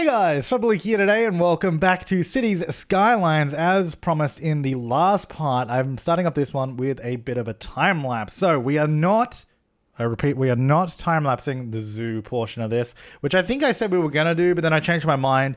Hey guys, Flabaliki here today and welcome back to Cities Skylines. As promised in the last part, I'm starting off this one with a bit of a time lapse. So we are not, I repeat, we are not time-lapsing the zoo portion of this, which I think I said we were going to do, but then I changed my mind.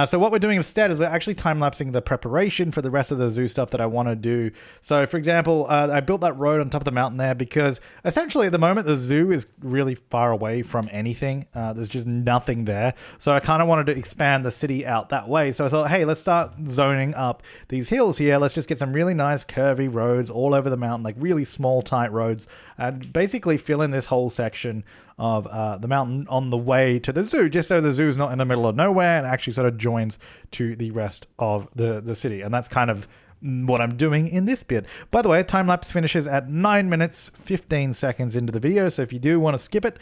So what we're doing instead is we're actually time-lapsing the preparation for the rest of the zoo stuff that I want to do. So, for example, I built that road on top of the mountain there because essentially at the moment the zoo is really far away from anything. There's just nothing there. So I kind of wanted to expand the city out that way. So I thought, hey, let's start zoning up these hills here. Let's just get some really nice curvy roads all over the mountain, like really small, tight roads, and basically fill in this whole section of the mountain on the way to the zoo, just so the zoo's not in the middle of nowhere and actually sort of joins to the rest of the city. And that's kind of what I'm doing in this bit. By the way, time-lapse finishes at 9 minutes 15 seconds into the video, so if you do want to skip it,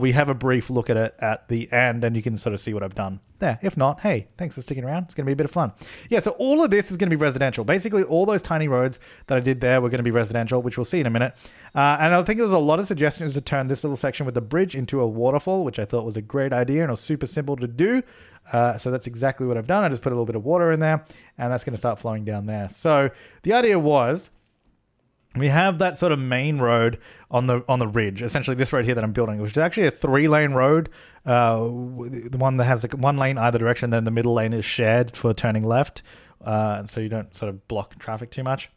we have a brief look at it at the end and you can sort of see what I've done there. If not, hey, thanks for sticking around. It's going to be a bit of fun. Yeah, so all of this is going to be residential. Basically, all those tiny roads that I did there were going to be residential, which we'll see in a minute. And I think there's a lot of suggestions to turn this little section with the bridge into a waterfall, which I thought was a great idea and it was super simple to do. So that's exactly what I've done. I just put a little bit of water in there and that's going to start flowing down there. So the idea was we have that sort of main road on the ridge, essentially this road here that I'm building, which is actually a 3-lane road. The one that has like one lane either direction, then the middle lane is shared for turning left. So you don't sort of block traffic too much.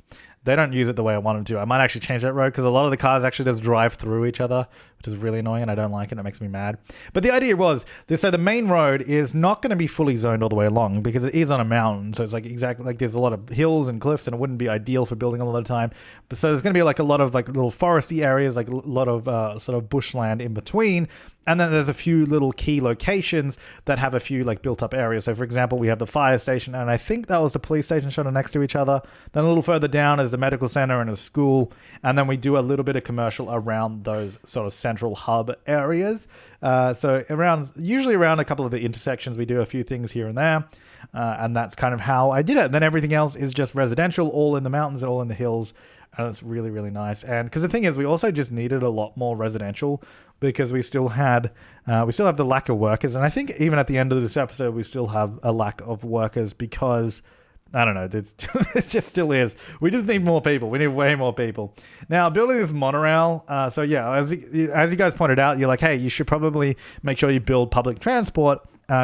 They don't use it the way I want them to. I might actually change that road because a lot of the cars actually just drive through each other, which is really annoying and I don't like it. It makes me mad. But the idea was, so the main road is not going to be fully zoned all the way along because it is on a mountain. So it's like exactly like there's a lot of hills and cliffs and it wouldn't be ideal for building all the time. But so there's going to be like a lot of like little foresty areas, like a lot of sort of bushland in between. And then there's a few little key locations that have a few like built up areas. So for example, we have the fire station and I think that was the police station sort of next to each other. Then a little further down is the medical center and a school. And then we do a little bit of commercial around those sort of central hub areas. So usually around a couple of the intersections, we do a few things here and there. And that's kind of how I did it. And then everything else is just residential, all in the mountains, all in the hills. And it's really, really nice. And because the thing is, we also just needed a lot more residential because we still have the lack of workers. And I think even at the end of this episode, we still have a lack of workers because, I don't know, it just still is. We just need more people. We need way more people. Now, building this monorail. So yeah, as you guys pointed out, you're like, hey, you should probably make sure you build public transport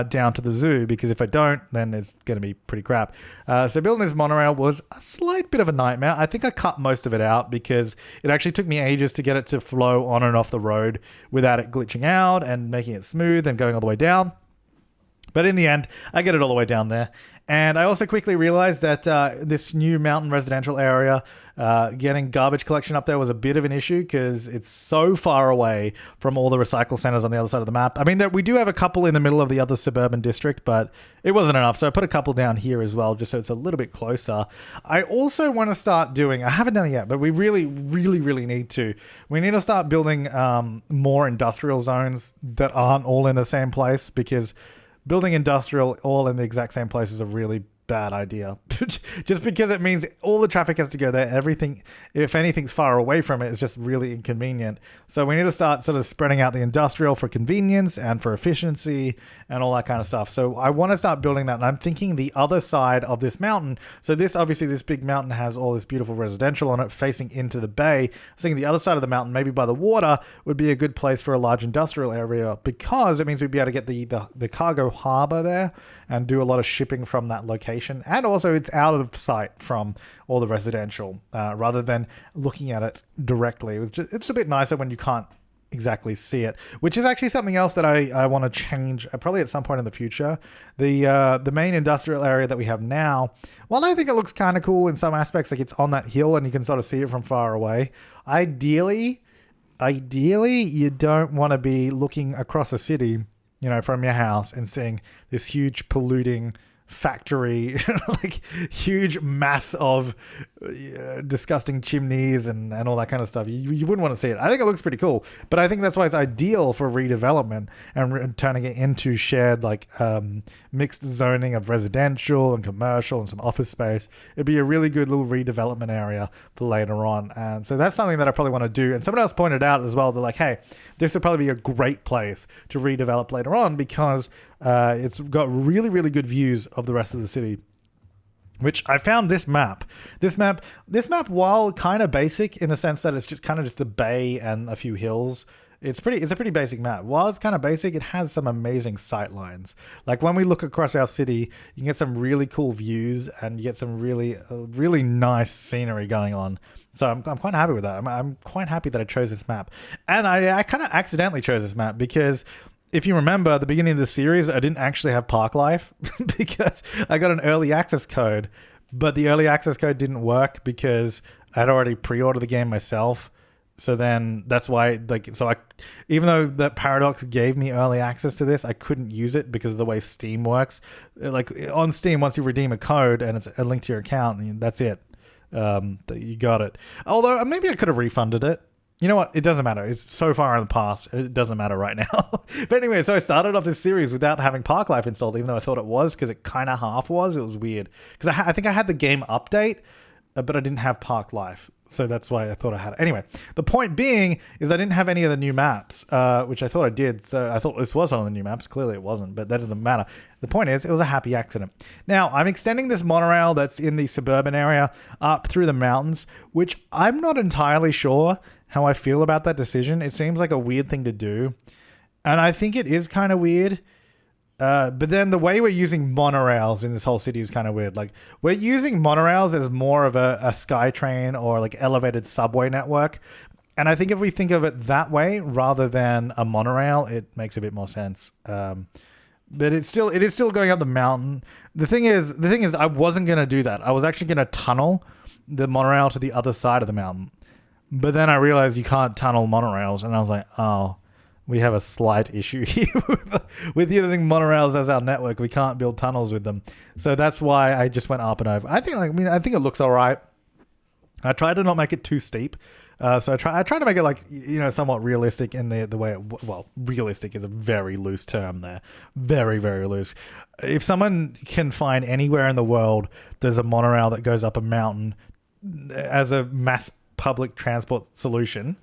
down to the zoo, because if I don't, then it's going to be pretty crap. So building this monorail was a slight bit of a nightmare. I think I cut most of it out because it actually took me ages to get it to flow on and off the road without it glitching out and making it smooth and going all the way down. But in the end, I get it all the way down there. And I also quickly realized that this new mountain residential area, getting garbage collection up there was a bit of an issue because it's so far away from all the recycle centers on the other side of the map. I mean, we do have a couple in the middle of the other suburban district, but it wasn't enough. So I put a couple down here as well, just so it's a little bit closer. I also want to start doing, I haven't done it yet, but we really, really, really need to. We need to start building more industrial zones that aren't all in the same place, because building industrial all in the exact same place is a really bad idea. Just because it means all the traffic has to go there. Everything, if anything's far away from it, is just really inconvenient. So we need to start sort of spreading out the industrial for convenience and for efficiency and all that kind of stuff. So I want to start building that. And I'm thinking the other side of this mountain. So this big mountain has all this beautiful residential on it facing into the bay. I was thinking the other side of the mountain, maybe by the water, would be a good place for a large industrial area, because it means we'd be able to get the cargo harbor there and do a lot of shipping from that location. And also it's out of sight from all the residential, rather than looking at it directly. It's a bit nicer when you can't exactly see it, which is actually something else that I want to change probably at some point in the future. The main industrial area that we have now, while I think it looks kind of cool in some aspects, like it's on that hill and you can sort of see it from far away. Ideally, you don't want to be looking across a city, from your house and seeing this huge polluting factory, like huge mass of disgusting chimneys and all that kind of stuff. You wouldn't want to see it. I think it looks pretty cool, but I think that's why it's ideal for redevelopment and turning it into shared, like mixed zoning of residential and commercial and some office space. It'd be a really good little redevelopment area for later on. And so that's something that I probably want to do. And someone else pointed out as well, they're like, hey, this would probably be a great place to redevelop later on, because It's got really, really good views of the rest of the city. Which I found this map, while kind of basic in the sense that it's just kind of just a bay and a few hills. It's a pretty basic map. While it's kind of basic, it has some amazing sight lines. Like when we look across our city, you can get some really cool views and you get some really nice scenery going on. So I'm quite happy with that. I'm quite happy that I chose this map. And I kind of accidentally chose this map because if you remember at the beginning of the series, I didn't actually have Park Life because I got an early access code, but the early access code didn't work because I'd already pre-ordered the game myself. So then that's why, even though that Paradox gave me early access to this, I couldn't use it because of the way Steam works. Like on Steam, once you redeem a code and it's a link to your account, that's it. You got it. Although maybe I could have refunded it. You know what? It doesn't matter. It's so far in the past. It doesn't matter right now. But anyway, so I started off this series without having Park Life installed, even though I thought it was, because it kind of half was. It was weird. Because I think I had the game update, but I didn't have Park Life. So that's why I thought I had it. Anyway, the point being is I didn't have any of the new maps, which I thought I did. So I thought this was one of the new maps. Clearly it wasn't, but that doesn't matter. The point is it was a happy accident. Now, I'm extending this monorail that's in the suburban area up through the mountains, which I'm not entirely sure how I feel about that decision. It seems like a weird thing to do. And I think it is kind of weird. But then the way we're using monorails in this whole city is kind of weird. Like we're using monorails as more of a SkyTrain or like elevated subway network. And I think if we think of it that way rather than a monorail, it makes a bit more sense. But it is still going up the mountain. The thing is I wasn't going to do that. I was actually going to tunnel the monorail to the other side of the mountain. But then I realized you can't tunnel monorails, and I was like, oh, we have a slight issue here with using monorails as our network. We can't build tunnels with them. So that's why I just went up and over. I think it looks all right. I tried to not make it too steep. So I try to make it somewhat realistic in the way realistic is a very loose term there. Very, very loose. If someone can find anywhere in the world there's a monorail that goes up a mountain as a mass public transport solution,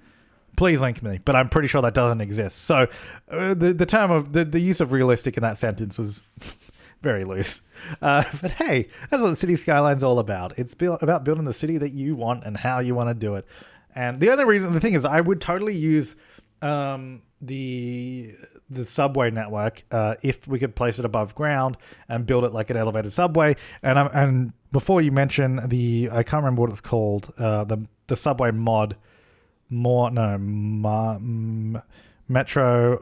please link me, but I'm pretty sure that doesn't exist. So the term of the use of realistic in that sentence was very loose. But hey, that's what City Skyline's all about. It's about building the city that you want and how you want to do it. And the thing is, I would totally use the subway network if we could place it above ground and build it like an elevated subway. And before you mention I can't remember what it's called, the subway mod. Metro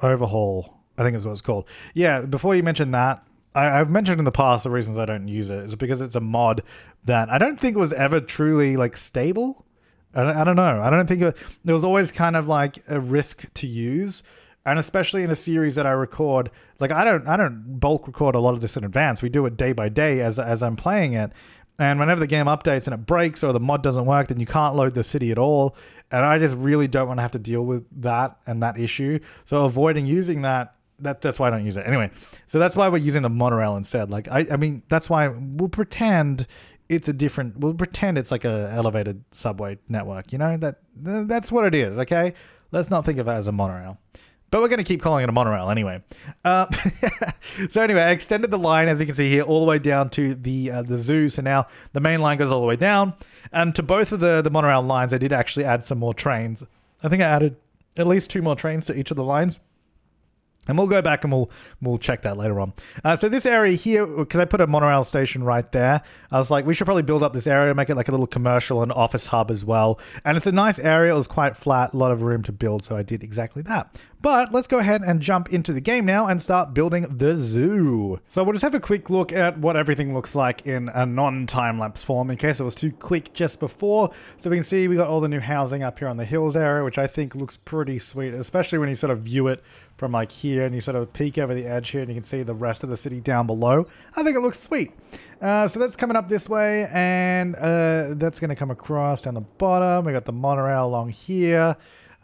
Overhaul, I think is what it's called. Yeah, before you mention that, I've mentioned in the past the reasons I don't use it is because it's a mod that I don't think was ever truly stable. I don't know. I don't think there was always kind of like a risk to use, and especially in a series that I record. I don't bulk record a lot of this in advance. We do it day by day as I'm playing it. And whenever the game updates and it breaks or the mod doesn't work, then you can't load the city at all. And I just really don't want to have to deal with that and that issue. So avoiding using that's why I don't use it. Anyway, so that's why we're using the monorail instead. That's why we'll pretend it's like a elevated subway network. That's what it is, okay? Let's not think of it as a monorail. But we're going to keep calling it a monorail anyway. So anyway, I extended the line, as you can see here, all the way down to the zoo. So now the main line goes all the way down. And to both of the monorail lines, I did actually add some more trains. I think I added at least 2 more trains to each of the lines. And we'll go back and we'll check that later on. So this area here, because I put a monorail station right there, I was like, we should probably build up this area, make it like a little commercial and office hub as well. And it's a nice area. It was quite flat, a lot of room to build, so I did exactly that. But let's go ahead and jump into the game now and start building the zoo. So we'll just have a quick look at what everything looks like in a non-time-lapse form in case it was too quick just before. So we can see we got all the new housing up here on the hills area, which I think looks pretty sweet, especially when you sort of view it from here and you sort of peek over the edge here and you can see the rest of the city down below. I think it looks sweet. So that's coming up this way, and that's going to come across down the bottom. We got the monorail along here.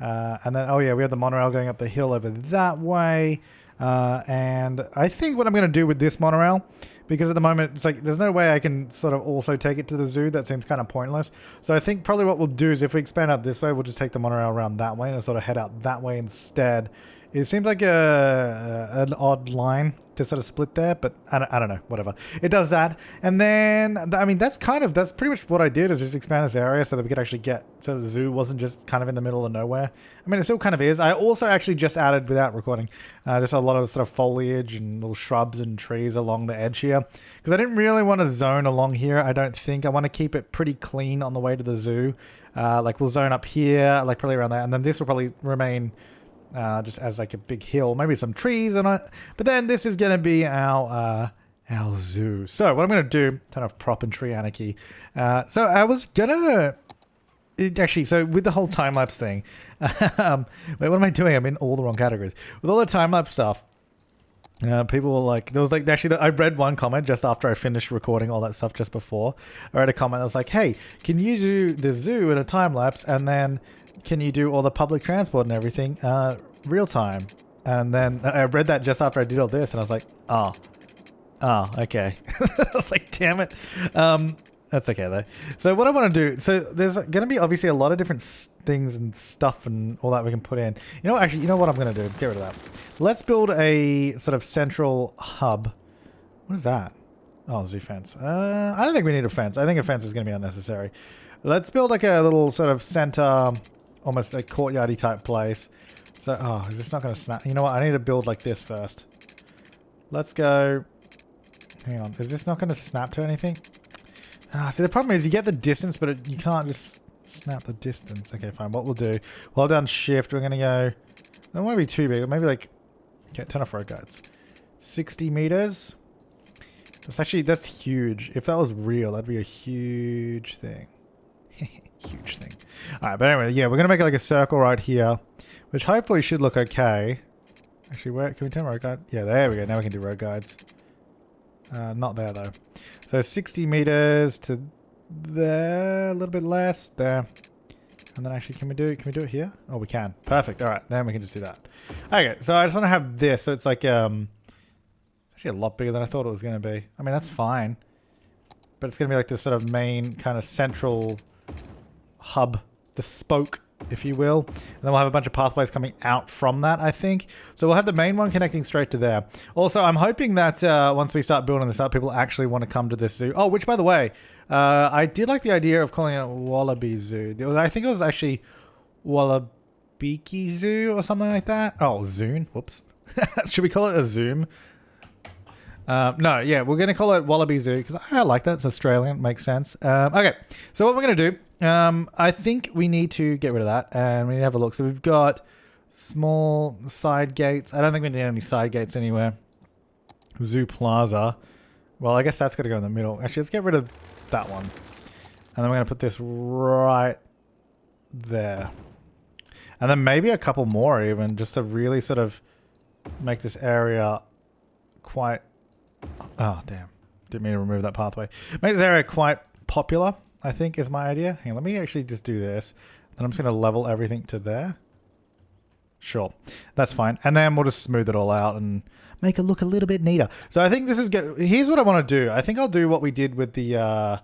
And then, we have the monorail going up the hill over that way. And I think what I'm going to do with this monorail, because at the moment, it's there's no way I can sort of also take it to the zoo. That seems kind of pointless. So I think probably what we'll do is if we expand out this way, we'll just take the monorail around that way and sort of head out that way instead. It seems like an odd line to sort of split there, but I don't know, whatever. It does that. And then, I mean, that's pretty much what I did, is just expand this area so that we could actually get, so the zoo wasn't just kind of in the middle of nowhere. I mean, it still kind of is. I also actually just added, without recording, just a lot of sort of foliage and little shrubs and trees along the edge here. Because I didn't really want to zone along here, I don't think. I want to keep it pretty clean on the way to the zoo. Like, we'll zone up here, like probably around there. And then this will probably remain just as like a big hill, maybe some trees on it. But then this is going to be our zoo. So what I'm going to do, turn off prop and tree anarchy. So I was going to... Actually, so with the whole time-lapse thing... wait, what am I doing? I'm in all the wrong categories. With all the time-lapse stuff, people were like... There was like... Actually, I read one comment just after I finished recording all that stuff just before. I read a comment that was like, hey, can you do the zoo in a time-lapse and then... Can you do all the public transport and everything real time? And then I read that just after I did all this, and I was like, oh, okay. I was like, damn it. That's okay though. So what I want to do, so there's going to be obviously a lot of different things and stuff and all that we can put in. You know, actually, you know what I'm going to do? Get rid of that. Let's build a sort of central hub. What is that? Oh, zoo fence. I don't think we need a fence. I think a fence is going to be unnecessary. Let's build like a little sort of center... Almost a courtyardy type place. So, oh, is this not going to snap? You know what? I need to build like this first. Let's go. Hang on. Is this not going to snap to anything? See, the problem is you get the distance, but you can't just snap the distance. Okay, fine. What we'll do, hold down shift. We're going to go, I don't want to be too big. Maybe like, okay, turn off road guides. 60 meters. That's huge. If that was real, that'd be a huge thing. Huge thing. Alright, but anyway, yeah, we're going to make it like a circle right here, which hopefully should look okay. Actually, where can we turn road guide? Yeah, there we go. Now we can do road guides. Not there, though. So 60 meters to there, a little bit less, there. And then actually, can we do it here? Oh, we can. Perfect. Alright, then we can just do that. Okay, so I just want to have this, so it's like, actually a lot bigger than I thought it was going to be. I mean, that's fine. But it's going to be like this sort of main kind of central... hub, the spoke, if you will. And then we'll have a bunch of pathways coming out from that, I think. So we'll have the main one connecting straight to there. Also, I'm hoping that once we start building this up, people actually want to come to this zoo. Oh, which, by the way, I did like the idea of calling it Wallaby Zoo. I think it was actually Flabaliki Zoo or something like that. Oh, Zoom. Whoops. Should we call it a Zoom? No, yeah, we're going to call it Wallaby Zoo because I like that. It's Australian. Makes sense. Okay, so what we're going to do, I think we need to get rid of that and we need to have a look. So we've got small side gates. I don't think we need any side gates anywhere. Zoo Plaza. Well, I guess that's going to go in the middle. Actually, let's get rid of that one. And then we're going to put this right there. And then maybe a couple more even, just to really sort of make this area quite... Oh, damn. Didn't mean to remove that pathway. Make this area quite popular, I think, is my idea. Hang on, let me actually just do this. Then I'm just going to level everything to there. Sure. That's fine. And then we'll just smooth it all out and make it look a little bit neater. So I think this is good. Here's what I want to do. I think I'll do what we did with the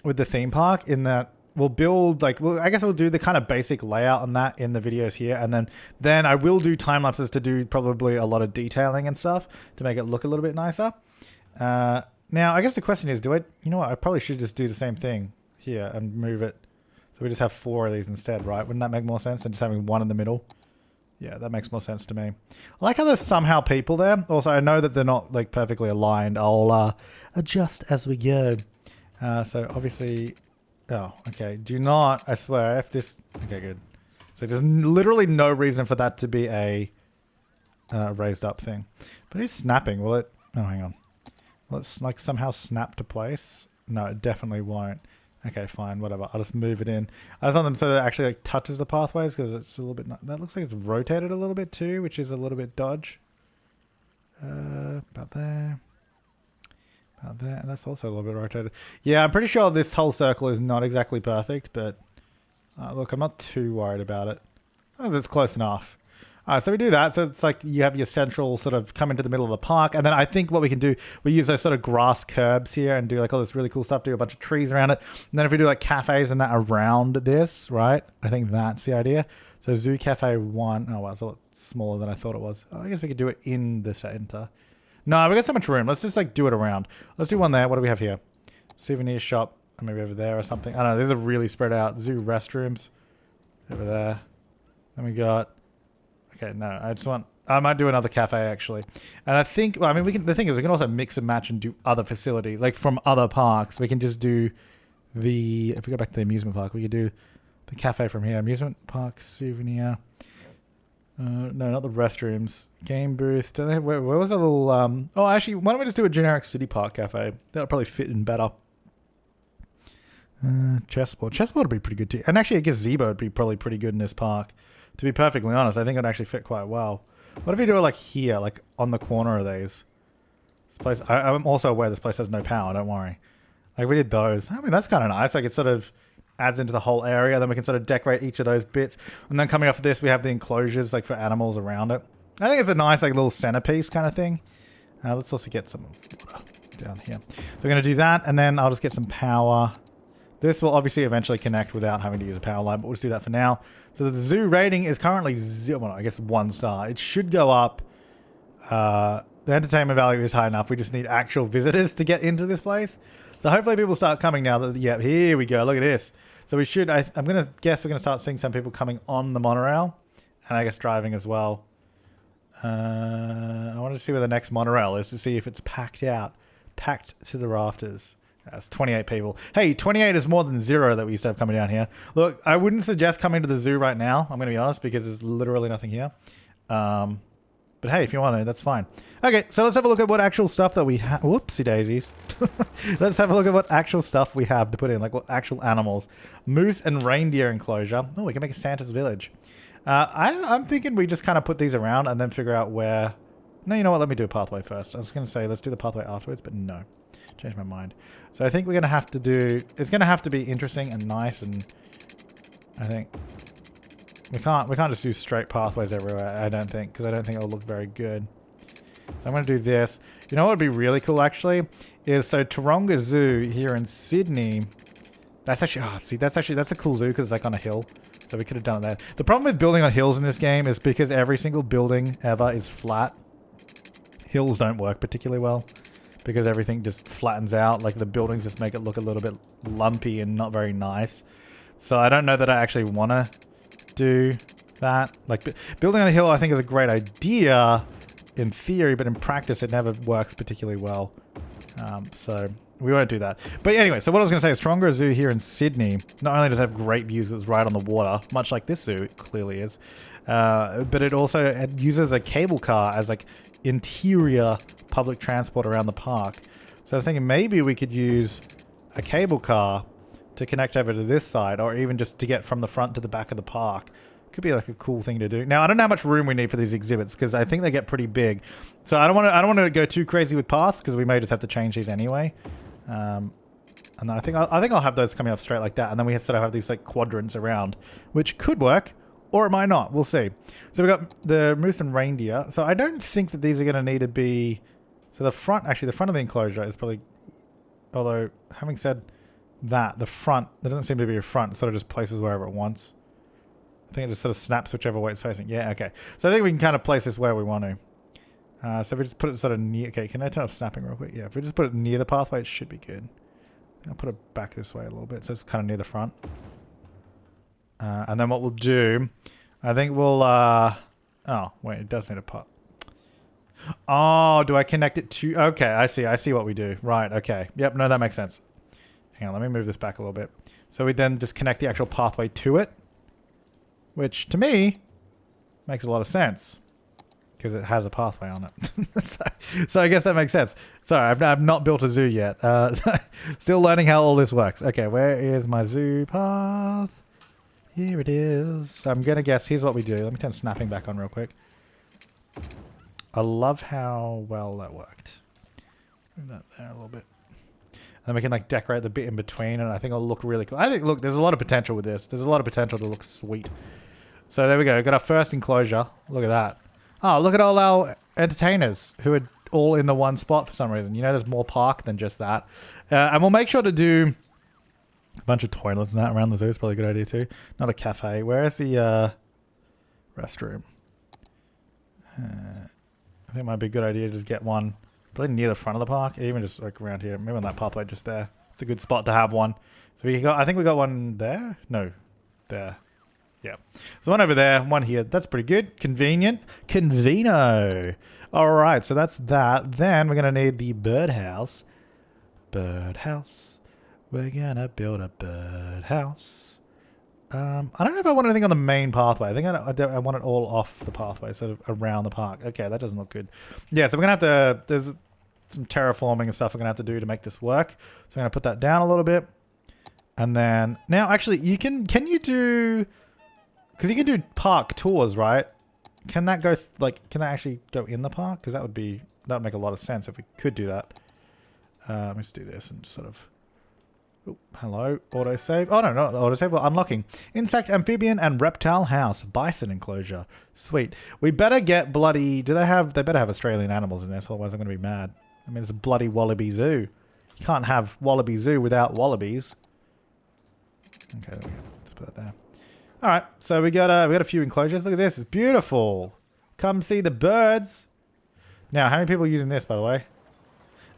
theme park, in that we'll build like, well, I guess we'll do the kind of basic layout on that in the videos here. And then I will do time lapses to do probably a lot of detailing and stuff to make it look a little bit nicer. Now I guess the question is, you know what? I probably should just do the same thing here and move it. So we just have 4 of these instead, right? Wouldn't that make more sense than just having one in the middle? Yeah, that makes more sense to me. I like how there's somehow people there. Also, I know that they're not like perfectly aligned. I'll adjust as we go. So obviously, oh, okay. Do not, I swear, if this, okay, good. So there's literally no reason for that to be a raised up thing. But it's snapping, will it? Oh, hang on. Will it like somehow snap to place? No, it definitely won't. Okay, fine, whatever. I'll just move it in. I just want them so that it actually like touches the pathways, because it's a little bit... That looks like it's rotated a little bit too, which is a little bit dodge. About there. About there. And that's also a little bit rotated. Yeah, I'm pretty sure this whole circle is not exactly perfect, but look, I'm not too worried about it. As long as it's close enough. So we do that. So it's like you have your central sort of come into the middle of the park. And then I think what we can do, we use those sort of grass curbs here and do like all this really cool stuff, do a bunch of trees around it. And then if we do like cafes and that around this, right? I think that's the idea. So Zoo Cafe 1. Oh, wow, it's a lot smaller than I thought it was. Oh, I guess we could do it in the center. No, we got so much room. Let's just like do it around. Let's do one there. What do we have here? Souvenir shop. Maybe over there or something. I don't know. These are really spread out. Zoo restrooms. Over there. Then we got... Okay, no, I might do another cafe actually. And I think, well, I mean, the thing is we can also mix and match and do other facilities, like from other parks. We can just do if we go back to the amusement park, we could do the cafe from here. Amusement park, souvenir. No, not the restrooms. Game booth. Don't they have, where was a little, oh, actually, why don't we just do a generic city park cafe? That would probably fit in better. Chessboard. Chessboard would be pretty good too. And actually a gazebo would be probably pretty good in this park. To be perfectly honest, I think it would actually fit quite well. What if we do it like here, like on the corner of these? This place, I'm also aware this place has no power, don't worry. Like we did those. I mean, that's kind of nice. Like it sort of adds into the whole area. Then we can sort of decorate each of those bits. And then coming off of this, we have the enclosures like for animals around it. I think it's a nice like little centerpiece kind of thing. Let's also get some water down here. So we're going to do that. And then I'll just get some power. This will obviously eventually connect without having to use a power line, but we'll just do that for now. So the zoo rating is currently I guess 1 star. It should go up. The entertainment value is high enough. We just need actual visitors to get into this place. So hopefully people start coming now. Yeah, here we go. Look at this. So we should, I'm going to guess we're going to start seeing some people coming on the monorail. And I guess driving as well. I want to see where the next monorail is to see if it's packed out. Packed to the rafters. That's 28 people. Hey, 28 is more than 0 that we used to have coming down here. Look, I wouldn't suggest coming to the zoo right now. I'm going to be honest because there's literally nothing here. But hey, if you want to, that's fine. Okay, so let's have a look at what actual stuff that we have. Whoopsie daisies. Let's have a look at what actual stuff we have to put in, like what actual animals. Moose and reindeer enclosure. Oh, we can make a Santa's village. I'm thinking we just kind of put these around and then figure out where... No, you know what? Let me do a pathway first. I was going to say let's do the pathway afterwards, but no. Changed my mind. So I think we're going to have to do... It's going to have to be interesting and nice, and I think... We can't just do straight pathways everywhere, I don't think, because I don't think it'll look very good. So I'm going to do this. You know what would be really cool, actually? Is so Taronga Zoo here in Sydney... That's actually... Oh, see, that's a cool zoo because it's like on a hill. So we could have done that. The problem with building on hills in this game is because every single building ever is flat. Hills don't work particularly well because everything just flattens out. Like the buildings just make it look a little bit lumpy and not very nice. So I don't know that I actually want to do that. Like building on a hill I think is a great idea in theory, but in practice it never works particularly well. So we won't do that. But anyway, so what I was going to say is Taronga Zoo here in Sydney not only does it have great views, it's right on the water, much like this zoo it clearly is, but it also uses a cable car as like interior public transport around the park. So I was thinking maybe we could use a cable car to connect over to this side, or even just to get from the front to the back of the park. Could be like a cool thing to do. Now I don't know how much room we need for these exhibits because I think they get pretty big. So I don't want to go too crazy with paths because we may just have to change these anyway. And then I think I'll have those coming up straight like that, and then we sort of have these like quadrants around, which could work. Or it might not. We'll see. So we've got the moose and reindeer. So I don't think that these are going to need to be... So the front... Actually, the front of the enclosure is probably... Although, having said that, the front... There doesn't seem to be a front. It sort of just places wherever it wants. I think it just sort of snaps whichever way it's facing. Yeah, okay. So I think we can kind of place this where we want to. So if we just put it sort of near... Okay, can I turn off snapping real quick? Yeah, if we just put it near the pathway, it should be good. I'll put it back this way a little bit. So it's kind of near the front. And then what we'll do, I think we'll, oh, wait, it does need a pot. Oh, do I connect it to, okay, I see what we do. Right, okay. Yep, no, that makes sense. Hang on, let me move this back a little bit. So we then just connect the actual pathway to it, which to me makes a lot of sense because it has a pathway on it. so I guess that makes sense. Sorry, I've not built a zoo yet. Still learning how all this works. Okay, where is my zoo path? Here it is. I'm going to guess. Here's what we do. Let me turn snapping back on real quick. I love how well that worked. Move that there a little bit. And then we can like decorate the bit in between, and I think it'll look really cool. I think, look, there's a lot of potential with this. There's a lot of potential to look sweet. So there we go. Got our first enclosure. Look at that. Oh, look at all our entertainers who are all in the one spot for some reason. You know, there's more park than just that. And we'll make sure to do a bunch of toilets and that around the zoo. It's probably a good idea too. Not a cafe. Where's the restroom? I think it might be a good idea to just get one probably near the front of the park, even just like around here. Maybe on that pathway just there. It's a good spot to have one. So we got, I think we got one there. No, there. Yeah. So one over there, one here. That's pretty good. Convenient. Conveno. All right. So that's that. Then we're going to need the birdhouse. Birdhouse. We're going to build a birdhouse. I don't know if I want anything on the main pathway. I think I want it all off the pathway, sort of around the park. Okay, that doesn't look good. Yeah, so we're going to have to... There's some terraforming and stuff we're going to have to do to make this work. So I'm going to put that down a little bit. And then... Now, actually, you can... Can you do... Because you can do park tours, right? Can that go... can that actually go in the park? Because that would be... That would make a lot of sense if we could do that. Let's do this and just sort of... Oh, hello, autosave. Oh, no, not autosave. Well, unlocking. Insect, amphibian, and reptile house. Bison enclosure. Sweet. We better get bloody... Do they have... They better have Australian animals in this, otherwise I'm going to be mad. I mean, it's a bloody wallaby zoo. You can't have wallaby zoo without wallabies. Okay, there we go. Let's put that there. All right, so we got a few enclosures. Look at this. It's beautiful. Come see the birds. Now, how many people are using this, by the way?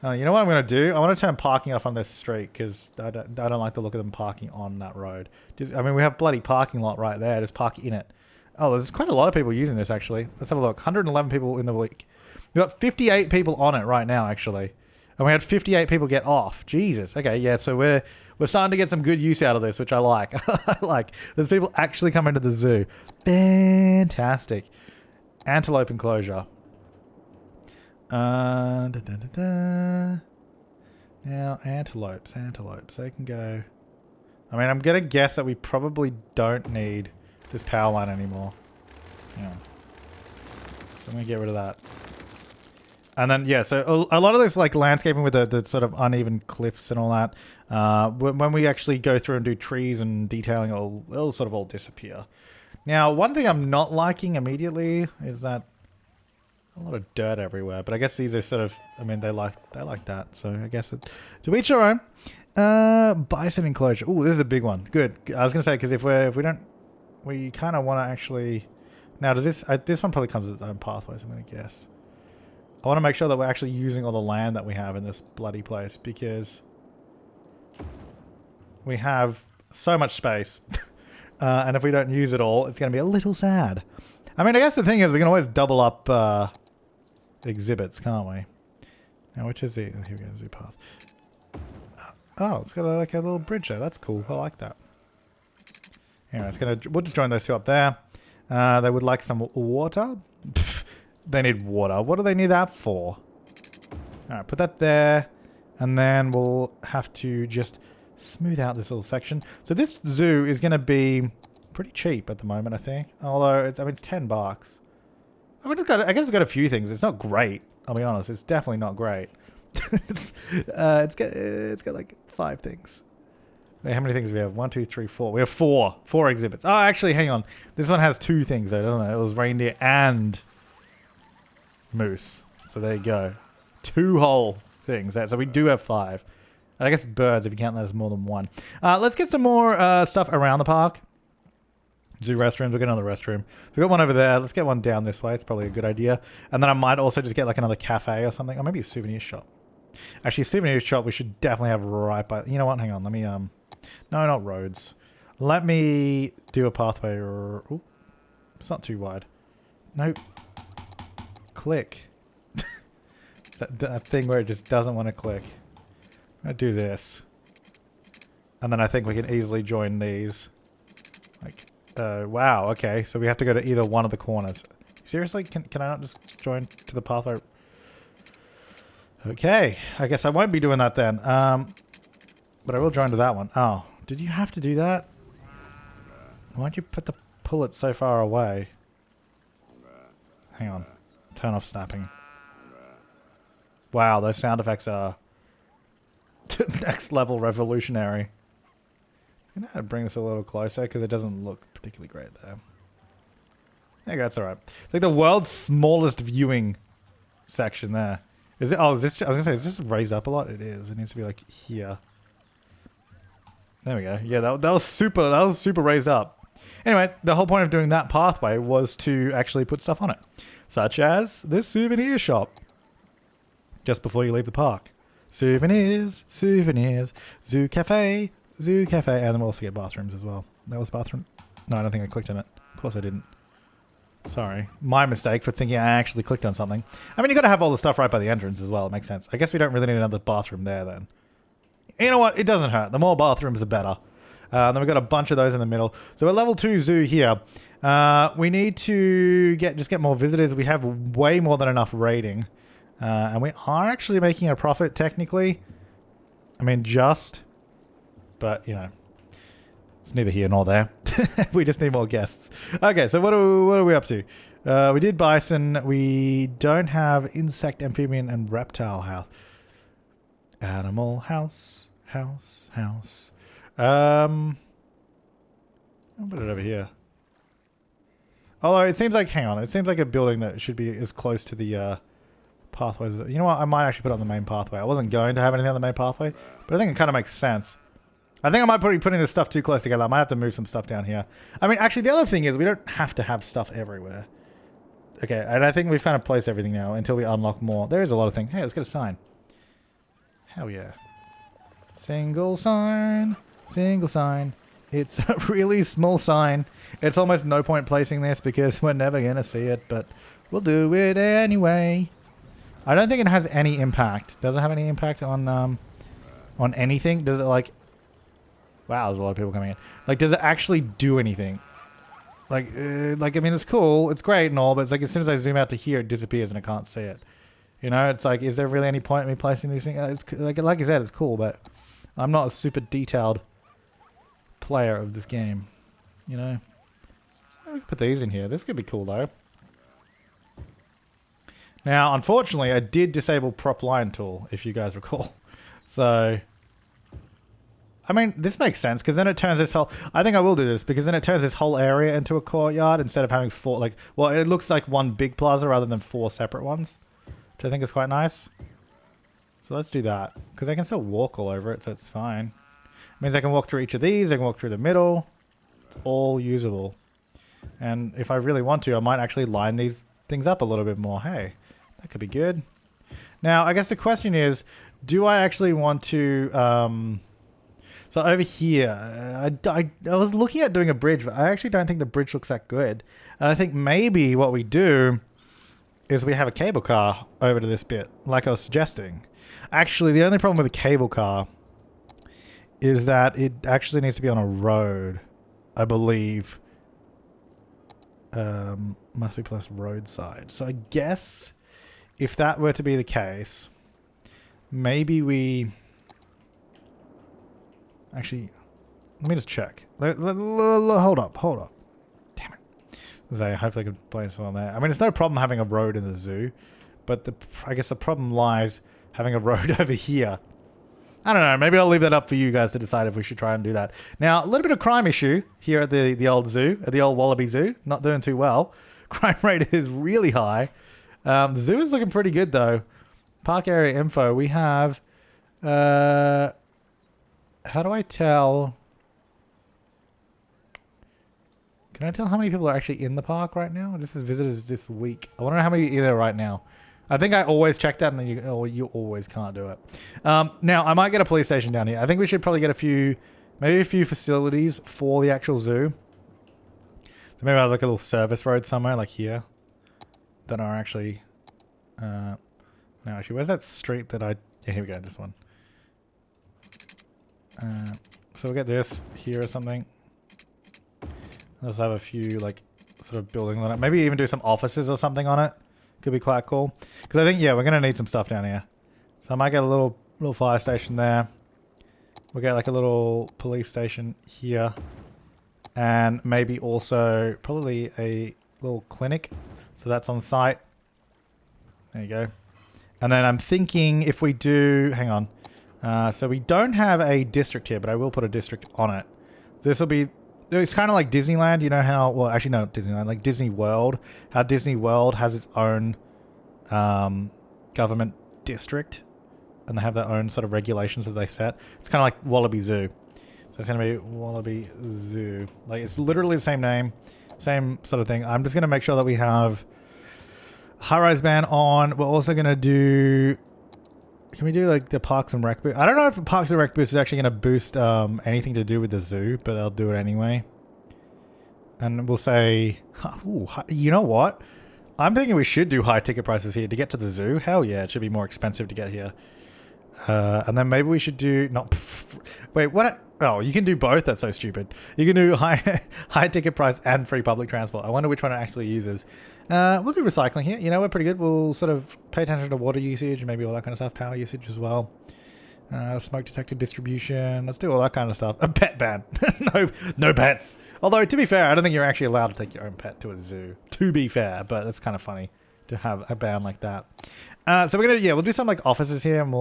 You know what I'm going to do? I want to turn parking off on this street because I don't like the look of them parking on that road. I mean, we have bloody parking lot right there. Just park in it. Oh, there's quite a lot of people using this, actually. Let's have a look. 111 people in the week. We've got 58 people on it right now, actually. And we had 58 people get off. Jesus. Okay, yeah, so we're starting to get some good use out of this, which I like. I like. There's people actually coming to the zoo. Fantastic. Antelope enclosure. Now, antelopes. They can go... I mean, I'm going to guess that we probably don't need this power line anymore. Yeah. So I'm going to get rid of that. And then, yeah, so a lot of this, like, landscaping with the sort of uneven cliffs and all that, when we actually go through and do trees and detailing, it'll sort of all disappear. Now, one thing I'm not liking immediately is that a lot of dirt everywhere, but I guess these are sort of, I mean, they like that, so I guess it's to each your own. Bison enclosure. Oh, this is a big one. Good. I was gonna say, because if we don't, we kind of want to actually. Now, does this one probably comes with its own pathways? I'm gonna guess. I want to make sure that we're actually using all the land that we have in this bloody place, because we have so much space, and if we don't use it all, it's gonna be a little sad. I mean, I guess the thing is we can always double up exhibits, can't we? Now, which is the... Here we go, zoo path. Oh, it's got like a little bridge there. That's cool. I like that. Anyway, we'll just join those two up there. They would like some water. Pff, they need water. What do they need that for? All right, put that there. And then we'll have to just smooth out this little section. So this zoo is going to be pretty cheap at the moment, I think. Although, it's $10. I mean, I guess it's got a few things. It's not great. I'll be honest. It's definitely not great. It's got like 5 things. Wait, how many things do we have? 1, 2, 3, 4. We have 4 exhibits. Oh, actually, hang on. This one has 2 things though, doesn't it? It was reindeer and moose. So there you go. 2 whole things. So we do have 5. And I guess birds, if you count that as more than 1. Let's get some more stuff around the park. Zoo restrooms. We'll get another restroom. We've got one over there. Let's get one down this way. It's probably a good idea. And then I might also just get like another cafe or something. Or maybe a souvenir shop. Actually, a souvenir shop we should definitely have right by... You know what? Hang on. Let me... No, not roads. Let me do a pathway. Ooh, it's not too wide. Nope. Click. that thing where it just doesn't want to click. I'm going to do this. And then I think we can easily join these. Like... wow, okay. So we have to go to either one of the corners. Seriously? Can I not just join to the pathway? Okay. I guess I won't be doing that then. But I will join to that one. Oh. Did you have to do that? Why'd you pull it so far away? Hang on. Turn off snapping. Wow, those sound effects are next level revolutionary. I'm going to bring this a little closer because it doesn't look particularly great there. There you go, that's alright. It's like the world's smallest viewing section there. Is it? Oh, is this? I was gonna say, is this raised up a lot? It is. It needs to be like here. There we go. Yeah, that was super. That was super raised up. Anyway, the whole point of doing that pathway was to actually put stuff on it, such as this souvenir shop. Just before you leave the park, souvenirs, souvenirs, zoo cafe, and then we'll also get bathrooms as well. That was bathroom. No, I don't think I clicked on it. Of course I didn't. Sorry. My mistake for thinking I actually clicked on something. I mean, you got to have all the stuff right by the entrance as well. It makes sense. I guess we don't really need another bathroom there then. You know what? It doesn't hurt. The more bathrooms, the better. Then we've got a bunch of those in the middle. So we're level 2 zoo here. We need to just get more visitors. We have way more than enough rating. And we are actually making a profit technically. I mean, but, you know. It's neither here nor there. We just need more guests. Okay, so what are we up to? We did bison. We don't have insect, amphibian, and reptile house. Animal house. I'll put it over here. Although it seems like, hang on, it seems like a building that should be as close to the pathways. You know what? I might actually put it on the main pathway. I wasn't going to have anything on the main pathway, but I think it kind of makes sense. I think I might be putting this stuff too close together. I might have to move some stuff down here. I mean, actually, the other thing is we don't have to have stuff everywhere. Okay, and I think we've kind of placed everything now until we unlock more. There is a lot of things. Hey, let's get a sign. Hell yeah. Single sign. Single sign. It's a really small sign. It's almost no point placing this because we're never going to see it, but we'll do it anyway. I don't think it has any impact. Does it have any impact on anything? Does it like... Wow, there's a lot of people coming in. Like, does it actually do anything? Like, I mean, it's cool. It's great and all, but it's like as soon as I zoom out to here, it disappears and I can't see it. You know, it's like, is there really any point in me placing these things? It's like I said, it's cool, but I'm not a super detailed player of this game. You know? We can put these in here. This could be cool, though. Now, unfortunately, I did disable prop line tool, if you guys recall. So... I mean, this makes sense because then it turns this whole... I think I will do this because then it turns this whole area into a courtyard instead of having 4... Like, well, it looks like one big plaza rather than 4 separate ones, which I think is quite nice. So let's do that because I can still walk all over it, so it's fine. It means I can walk through each of these. I can walk through the middle. It's all usable. And if I really want to, I might actually line these things up a little bit more. Hey, that could be good. Now, I guess the question is, do I actually want to... So over here, I was looking at doing a bridge, but I actually don't think the bridge looks that good. And I think maybe what we do is we have a cable car over to this bit, like I was suggesting. Actually, the only problem with a cable car is that it actually needs to be on a road, I believe. Must be placed roadside. So I guess if that were to be the case, maybe we... Actually, let me just check. Hold up. Damn it. So hopefully I can blame something on there. I mean, it's no problem having a road in the zoo, but I guess the problem lies having a road over here. I don't know. Maybe I'll leave that up for you guys to decide if we should try and do that. Now, a little bit of crime issue here at the old zoo, at the old Wallaby Zoo. Not doing too well. Crime rate is really high. The zoo is looking pretty good, though. Park area info. We have... How do I tell... Can I tell how many people are actually in the park right now? This is visitors this week. I want to know how many are there right now. I think I always check that and you always can't do it. Now, I might get a police station down here. I think we should probably get maybe a few facilities for the actual zoo. So maybe I'll like a little service road somewhere like here that are actually... no, actually, where's that street that I... Yeah, here we go, this one. So we'll get this here or something. Let's have a few like sort of buildings on it. Maybe even do some offices or something on it. Could be quite cool. Because I think, yeah, we're going to need some stuff down here. So I might get a little fire station there. We'll get like a little police station here. And maybe also probably a little clinic. So that's on site. There you go. And then I'm thinking if we do... Hang on. So we don't have a district here, but I will put a district on it. So this will be it's kind of like Disneyland. You know how, well, actually, no, Disneyland, like Disney World. How Disney World has its own government district, and they have their own sort of regulations that they set. It's kind of like Wallaby Zoo. So it's going to be Wallaby Zoo. Like, it's literally the same name, same sort of thing. I'm just going to make sure that we have high-rise ban on. We're also going to do... Can we do like the Parks and Rec boost? I don't know if the Parks and Rec boost is actually going to boost anything to do with the zoo, but I'll do it anyway. And we'll say... Ooh, you know what? I'm thinking we should do high ticket prices here to get to the zoo. Hell yeah, it should be more expensive to get here. And then maybe we should do... Wait, what? Oh, you can do both? That's so stupid. You can do high ticket price and free public transport. I wonder which one it actually uses. We'll do recycling here. You know, we're pretty good. We'll sort of pay attention to water usage and maybe all that kind of stuff. Power usage as well. Smoke detector distribution. Let's do all that kind of stuff. A pet ban. No pets. Although, to be fair, I don't think you're actually allowed to take your own pet to a zoo. To be fair, but it's kind of funny to have a ban like that. So we're going to, we'll do some like offices here, and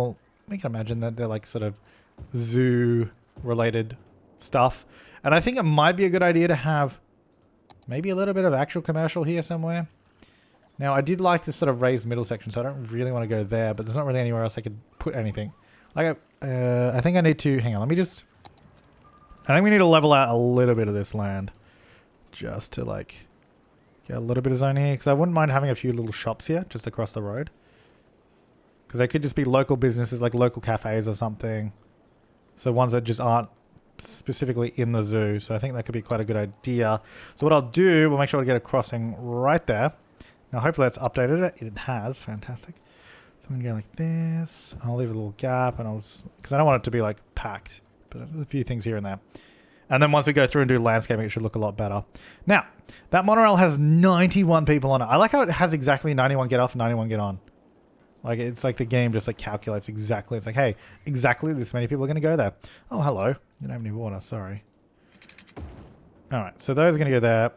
we can imagine that they're like sort of zoo related stuff. And I think it might be a good idea to have maybe a little bit of actual commercial here somewhere. Now, I did like this sort of raised middle section, so I don't really want to go there, but there's not really anywhere else I could put anything. Like, I think I need to... Hang on, let me just... I think we need to level out a little bit of this land. Just to, like, get a little bit of zone here. Because I wouldn't mind having a few little shops here, just across the road. Because they could just be local businesses, like local cafes or something. So ones that just aren't specifically in the zoo. So I think that could be quite a good idea. So what I'll do, we'll make sure we get a crossing right there. Now hopefully that's updated it. It has. Fantastic. So I'm going to go like this. I'll leave a little gap, and because I don't want it to be like packed. But a few things here and there. And then once we go through and do landscaping, it should look a lot better. Now, that monorail has 91 people on it. I like how it has exactly 91 get off and 91 get on. Like, it's like the game just like calculates exactly. It's like, hey, exactly this many people are going to go there. Oh, hello. You don't have any water. Sorry. All right. So those are going to go there.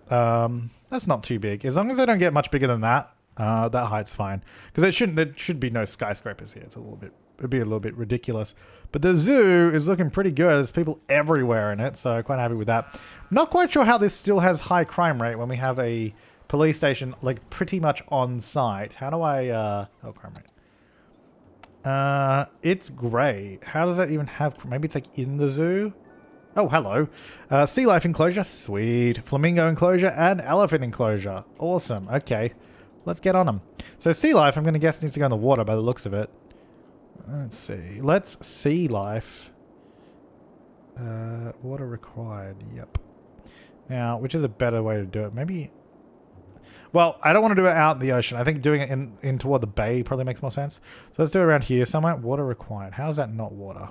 That's not too big. As long as they don't get much bigger than that, that height's fine. Because there should be no skyscrapers here. It'd be a little bit ridiculous. But the zoo is looking pretty good. There's people everywhere in it. So quite happy with that. Not quite sure how this still has high crime rate when we have a police station like pretty much on site. How do I, oh, crime rate. It's grey. How does that even have... Maybe it's like in the zoo? Oh, hello. Sea life enclosure. Sweet. Flamingo enclosure and elephant enclosure. Awesome. Okay. Let's get on them. So sea life, I'm going to guess, needs to go in the water by the looks of it. Let's see. Let's sea life. Water required. Yep. Now, which is a better way to do it? Maybe... Well, I don't want to do it out in the ocean. I think doing it in toward the bay probably makes more sense. So let's do it around here somewhere. Water required. How is that not water?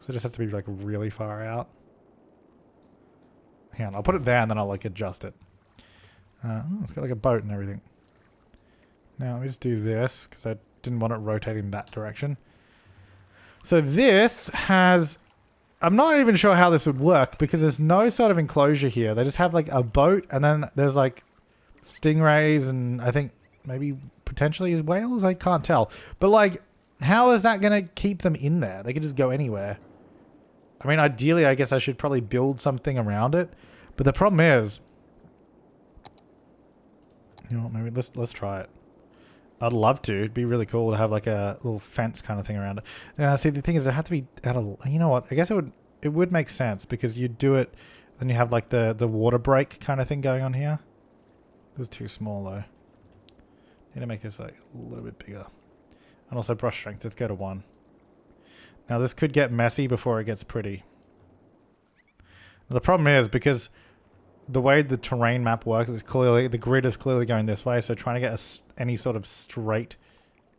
So it just has to be like really far out. Hang on, I'll put it there and then I'll like adjust it. It's got like a boat and everything. Now let me just do this because I didn't want it rotating that direction. So this has... I'm not even sure how this would work because there's no sort of enclosure here. They just have like a boat and then there's like stingrays and I think maybe potentially whales. I can't tell. But like, how is that going to keep them in there? They could just go anywhere. I mean, ideally, I guess I should probably build something around it. But the problem is, you know what, maybe let's try it. I'd love to. It'd be really cool to have like a little fence kind of thing around it. Now, see, the thing is, it had to be at a... You know what? I guess it would make sense because you do it, then you have like the water break kind of thing going on here. This is too small though. Need to make this like a little bit bigger. And also brush strength. Let's go to 1. Now this could get messy before it gets pretty. Now, the problem is because the way the terrain map works is clearly, the grid is clearly going this way, so trying to get any sort of straight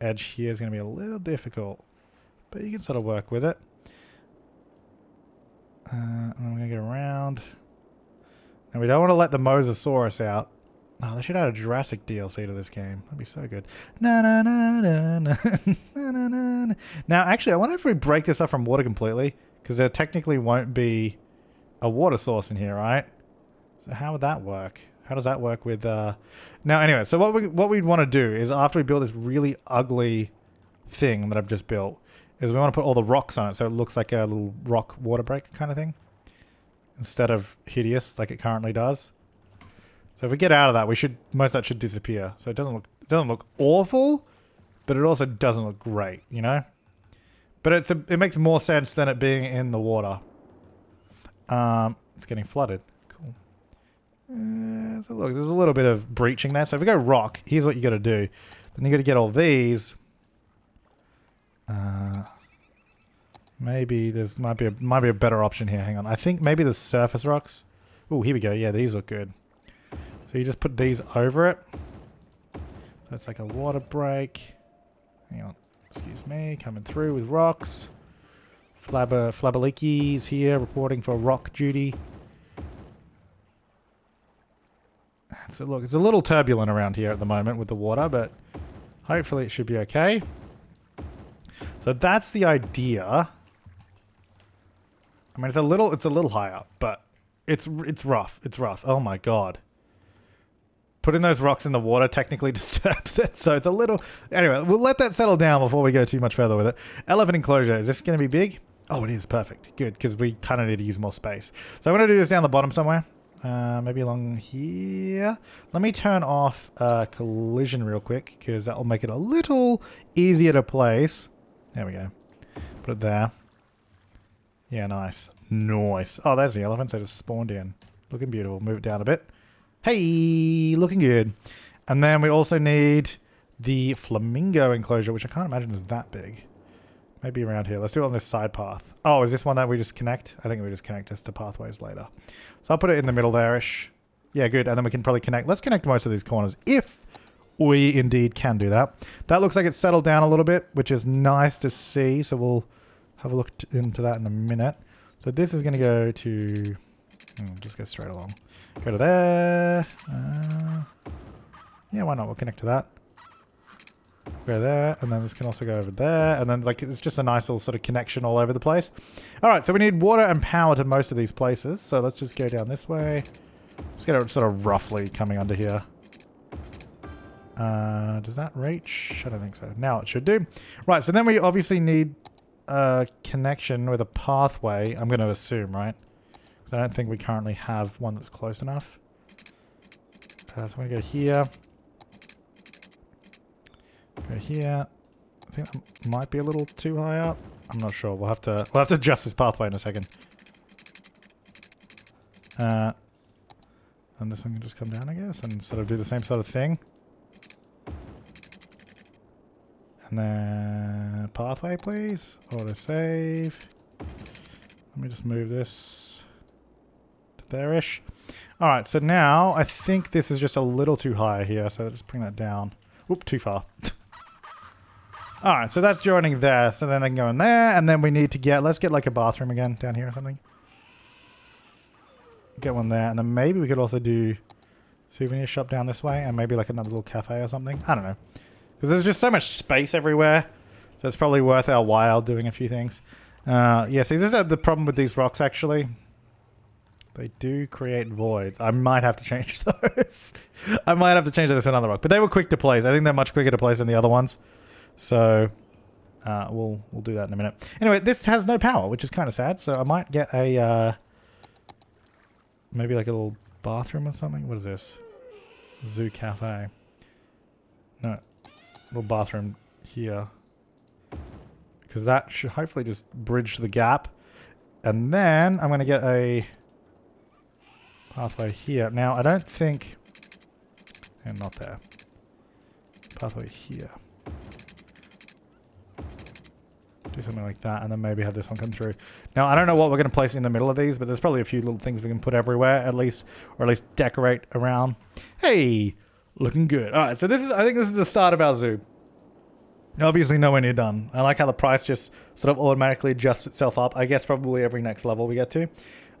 edge here is going to be a little difficult. But you can sort of work with it. And I'm going to get around. Now we don't want to let the Mosasaurus out. Oh, they should add a Jurassic DLC to this game. That'd be so good. Na na na na na na na na. Now, actually, I wonder if we break this up from water completely, because there technically won't be a water source in here, right? So how would that work? How does that work with... Now, anyway, so what we'd want to do is after we build this really ugly thing that I've just built, is we want to put all the rocks on it so it looks like a little rock water break kind of thing. instead of hideous like it currently does. So if we get out of that, most of that should disappear. So it doesn't look awful, but it also doesn't look great, you know? But it makes more sense than it being in the water. It's getting flooded. Cool. So look, there's a little bit of breaching there. So if we go rock, here's what you got to do. Then you got to get all these. Maybe might be a better option here. Hang on. I think maybe the surface rocks. Oh, here we go. Yeah, these look good. So you just put these over it. So it's like a water break. Hang on. Excuse me. Coming through with rocks. Flabaliki is here reporting for rock duty. So look, it's a little turbulent around here at the moment with the water, but hopefully it should be okay. So that's the idea. I mean, it's a little high up, but it's rough. It's rough. Oh my god. Putting those rocks in the water technically disturbs it, so it's a little... Anyway, we'll let that settle down before we go too much further with it. Elephant enclosure. Is this going to be big? Oh, it is. Perfect. Good, because we kind of need to use more space. So I'm going to do this down the bottom somewhere. Maybe along here. Let me turn off collision real quick, because that will make it a little easier to place. There we go. Put it there. Yeah, nice. Nice. Oh, there's the elephants. They just spawned in. Looking beautiful. Move it down a bit. Hey, looking good. And then we also need the flamingo enclosure, which I can't imagine is that big. Maybe around here. Let's do it on this side path. Oh, is this one that we just connect? I think we just connect this to pathways later. So I'll put it in the middle there-ish. Yeah, good. And then we can probably connect. Let's connect most of these corners if we indeed can do that. That looks like it's settled down a little bit, which is nice to see. So we'll have a look into that in a minute. So this is going to go to... just go straight along. Go to there. Yeah, why not? We'll connect to that. Go there, and then this can also go over there, and then like it's just a nice little sort of connection all over the place. All right, so we need water and power to most of these places. So let's just go down this way. Just get it sort of roughly coming under here. Does that reach? I don't think so. Now it should do. Right, so then we obviously need a connection with a pathway. I'm going to assume, right? I don't think we currently have one that's close enough. So I'm going to go here. Go here. I think that might be a little too high up. I'm not sure. We'll have to adjust this pathway in a second. And this one can just come down, I guess, and sort of do the same sort of thing. And then pathway, please. Auto save. Let me just move this to there-ish. All right, so now I think this is just a little too high here, so just bring that down. Oop, too far. All right, so that's joining there. So then they can go in there, and then we need to get... Let's get like a bathroom again down here or something. Get one there, and then maybe we could also do souvenir shop down this way, and maybe like another little cafe or something. I don't know. Because there's just so much space everywhere, so it's probably worth our while doing a few things. Yeah, see, this is the problem with these rocks, actually. They do create voids. I might have to change those. I might have to change this to another rock. But they were quick to place. I think they're much quicker to place than the other ones. So we'll do that in a minute. Anyway, this has no power, which is kind of sad. So I might get a maybe like a little bathroom or something. What is this? Zoo cafe. No, little bathroom here. Because that should hopefully just bridge the gap. And then I'm going to get a pathway here. Now, I don't think... And not there. Pathway here. Do something like that, and then maybe have this one come through. Now, I don't know what we're going to place in the middle of these, but there's probably a few little things we can put everywhere, at least, or at least decorate around. Hey! Looking good. Alright, so I think this is the start of our zoo. Obviously nowhere near done. I like how the price just sort of automatically adjusts itself up. I guess probably every next level we get to.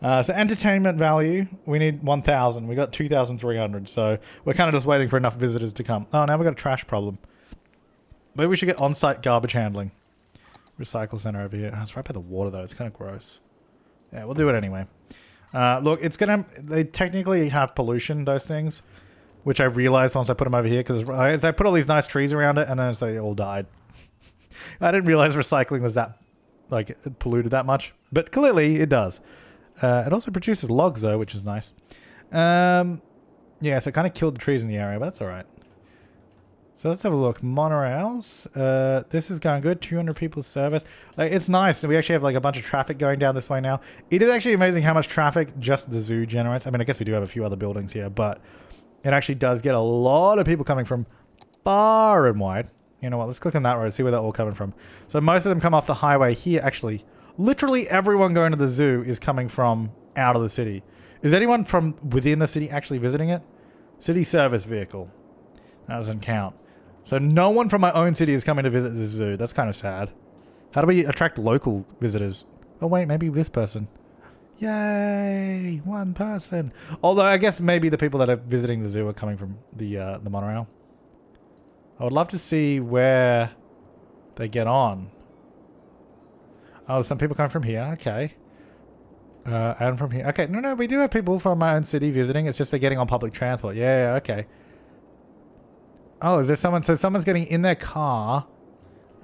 So entertainment value, we need 1,000. We got 2,300. So we're kind of just waiting for enough visitors to come. Oh, now we've got a trash problem. Maybe we should get on-site garbage handling. Recycle center over here. Oh, it's right by the water though. It's kind of gross. Yeah, we'll do it anyway. Look, it's gonna... They technically have pollution, those things. Which I realized once I put them over here, because I put all these nice trees around it, and then they all died. I didn't realize recycling was that, like, polluted that much. But clearly, it does. It also produces logs though, which is nice. Yeah, so it kind of killed the trees in the area, but that's all right. So let's have a look. Monorails. This is going good. 200 people service. Like, it's nice. We actually have like a bunch of traffic going down this way now. It is actually amazing how much traffic just the zoo generates. I mean, I guess we do have a few other buildings here, but it actually does get a lot of people coming from far and wide. You know what? Let's click on that road, see where they're all coming from. So most of them come off the highway here. Actually, literally everyone going to the zoo is coming from out of the city. Is anyone from within the city actually visiting it? City service vehicle. That doesn't count. So no one from my own city is coming to visit the zoo. That's kind of sad. How do we attract local visitors? Oh wait, maybe this person. Yay! One person. Although I guess maybe the people that are visiting the zoo are coming from the monorail. I would love to see where they get on. Oh, some people coming from here. Okay. And from here. Okay, no, we do have people from my own city visiting. It's just they're getting on public transport. Yeah, okay. Oh, is there someone? So someone's getting in their car.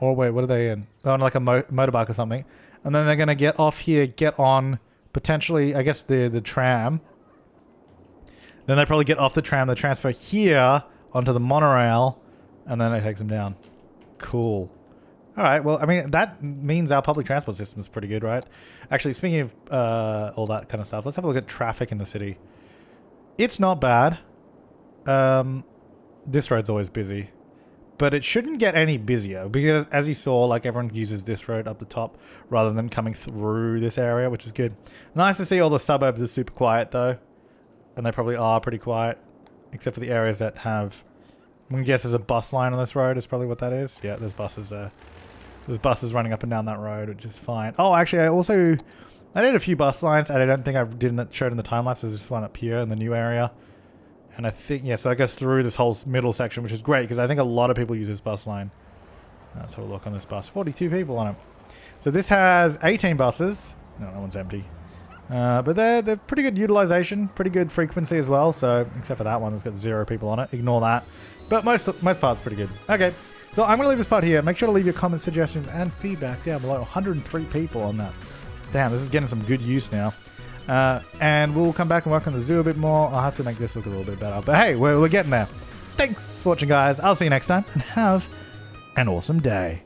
Or wait, what are they in? They're on like a motorbike or something. And then they're going to get off here, get on potentially, I guess, the tram. Then they probably get off the tram, they transfer here onto the monorail, and then it takes them down. Cool. All right, well, I mean, that means our public transport system is pretty good, right? Actually, speaking of all that kind of stuff, let's have a look at traffic in the city. It's not bad. This road's always busy. But it shouldn't get any busier because, as you saw, like everyone uses this road up the top rather than coming through this area, which is good. Nice to see all the suburbs are super quiet, though. And they probably are pretty quiet, except for the areas that have... I'm going to guess there's a bus line on this road is probably what that is. Yeah, there's buses there. There's buses running up and down that road, which is fine. Oh, actually, I did a few bus lines, and I don't think I showed in the time lapse. There's this one up here in the new area. And I think, yeah, so it goes through this whole middle section, which is great, because I think a lot of people use this bus line. Let's have a look on this bus. 42 people on it. So this has 18 buses. No, that one's empty. But they're pretty good utilization, pretty good frequency as well. So, except for that one that's got 0 people on it. Ignore that. But most parts pretty good. Okay, so I'm going to leave this part here. Make sure to leave your comments, suggestions, and feedback down below. 103 people on that. Damn, this is getting some good use now. And we'll come back and work on the zoo a bit more. I'll have to make this look a little bit better. But hey, we're getting there. Thanks for watching, guys. I'll see you next time, and have an awesome day.